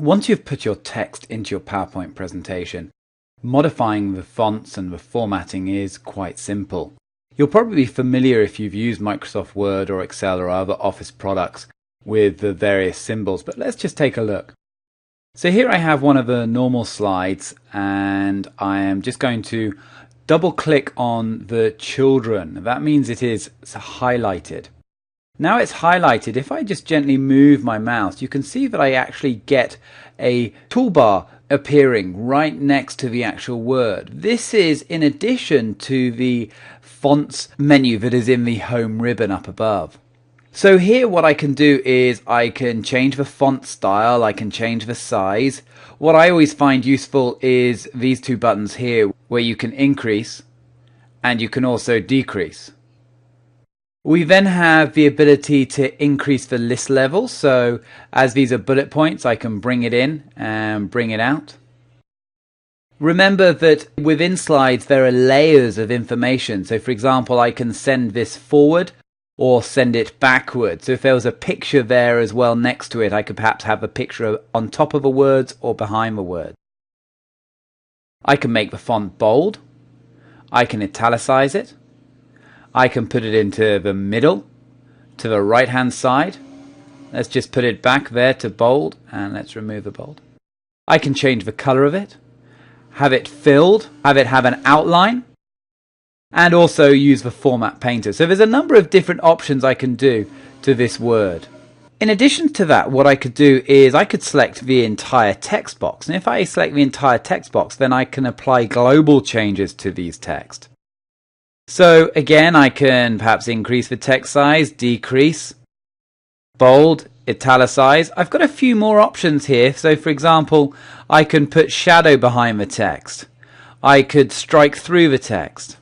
Once you've put your text into your PowerPoint presentation, modifying the fonts and the formatting is quite simple. You'll probably be familiar if you've used Microsoft Word or Excel or other Office products with the various symbols, but let's just take a look. So here I have one of the normal slides, and I am just going to double click on the children. That means it is highlighted. Now it's highlighted. If I just gently move my mouse, you can see that I actually get a toolbar appearing right next to the actual word. This is in addition to the fonts menu that is in the home ribbon up above. So here what I can do is I can change the font style, I can change the size. What I always find useful is these two buttons here where you can increase and you can also decrease. We then have the ability to increase the list level, so as these are bullet points I can bring it in and bring it out. Remember that within slides there are layers of information, so for example I can send this forward or send it backward. So if there was a picture there as well next to it, I could perhaps have a picture on top of the words or behind the words. I can make the font bold, I can italicize it, I can put it into the middle, to the right hand side. Let's just put it back there to bold, and let's remove the bold. I can change the color of it, have it filled, have it have an outline, and also use the format painter. So there's a number of different options I can do to this word. In addition to that, what I could do is I could select the entire text box. And if I select the entire text box, then I can apply global changes to these text. So again, I can perhaps increase the text size, decrease, bold, italicize. I've got a few more options here. So for example, I can put shadow behind the text. I could strike through the text.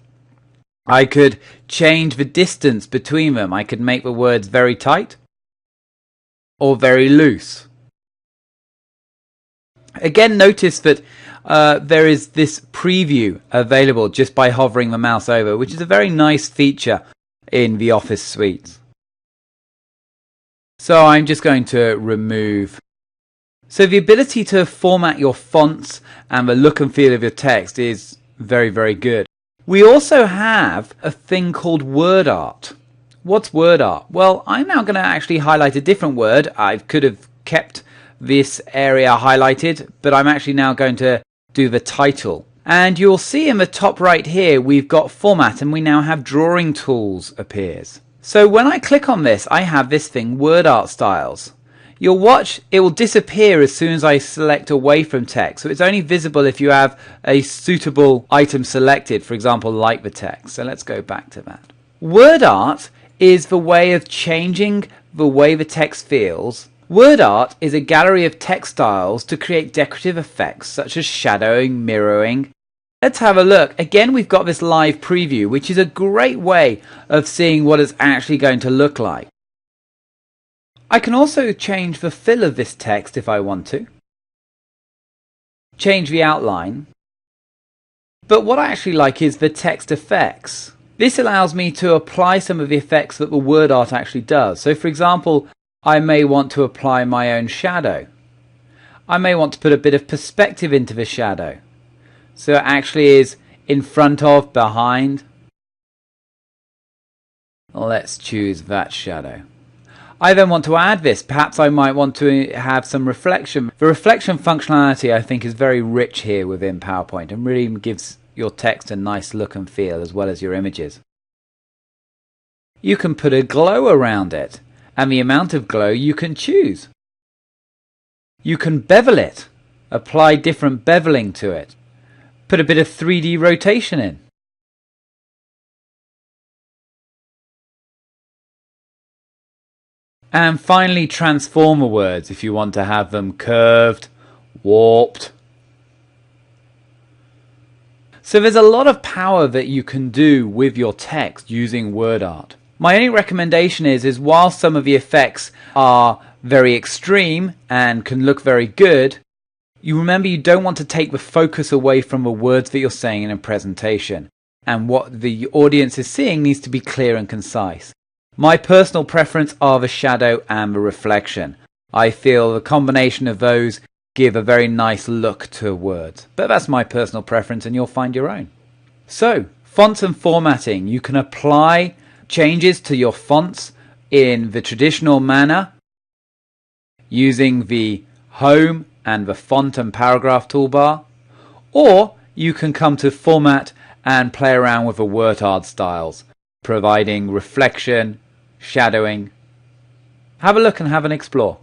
I could change the distance between them. I could make the words very tight or very loose. Again, notice that there is this preview available just by hovering the mouse over, which is a very nice feature in the Office suites. So I'm just going to remove. So the ability to format your fonts and the look and feel of your text is very, very good. We also have a thing called word art. What's word art? Well, I'm now going to actually highlight a different word. I could have kept this area highlighted, but I'm actually now going to do the title. And you'll see in the top right here we've got format, and we now have drawing tools appears. So when I click on this, I have this thing, word art styles. You'll watch it will disappear as soon as I select away from text. So it's only visible if you have a suitable item selected, for example like the text. So let's go back to that. Word art is the way of changing the way the text feels. Word art is a gallery of text styles to create decorative effects such as shadowing, mirroring. Let's have a look. Again, we've got this live preview, which is a great way of seeing what it's actually going to look like. I can also change the fill of this text if I want to. Change the outline. But what I actually like is the text effects. This allows me to apply some of the effects that the word art actually does. So for example, I may want to apply my own shadow. I may want to put a bit of perspective into the shadow. So it actually is in front of, behind. Let's choose that shadow. I then want to add this. Perhaps I might want to have some reflection. The reflection functionality I think is very rich here within PowerPoint and really gives your text a nice look and feel as well as your images. You can put a glow around it, and the amount of glow you can choose. You can bevel it, apply different beveling to it, put a bit of 3D rotation in. And finally transform the words if you want to have them curved, warped. So there's a lot of power that you can do with your text using word art. My only recommendation is while some of the effects are very extreme and can look very good, you remember you don't want to take the focus away from the words that you're saying in a presentation. And what the audience is seeing needs to be clear and concise. My personal preference are the shadow and the reflection. I feel the combination of those give a very nice look to words. But that's my personal preference and you'll find your own. So, fonts and formatting. You can apply changes to your fonts in the traditional manner using the Home and the Font and Paragraph toolbar, or you can come to Format and play around with the WordArt styles, providing reflection, shadowing. Have a look and have an explore.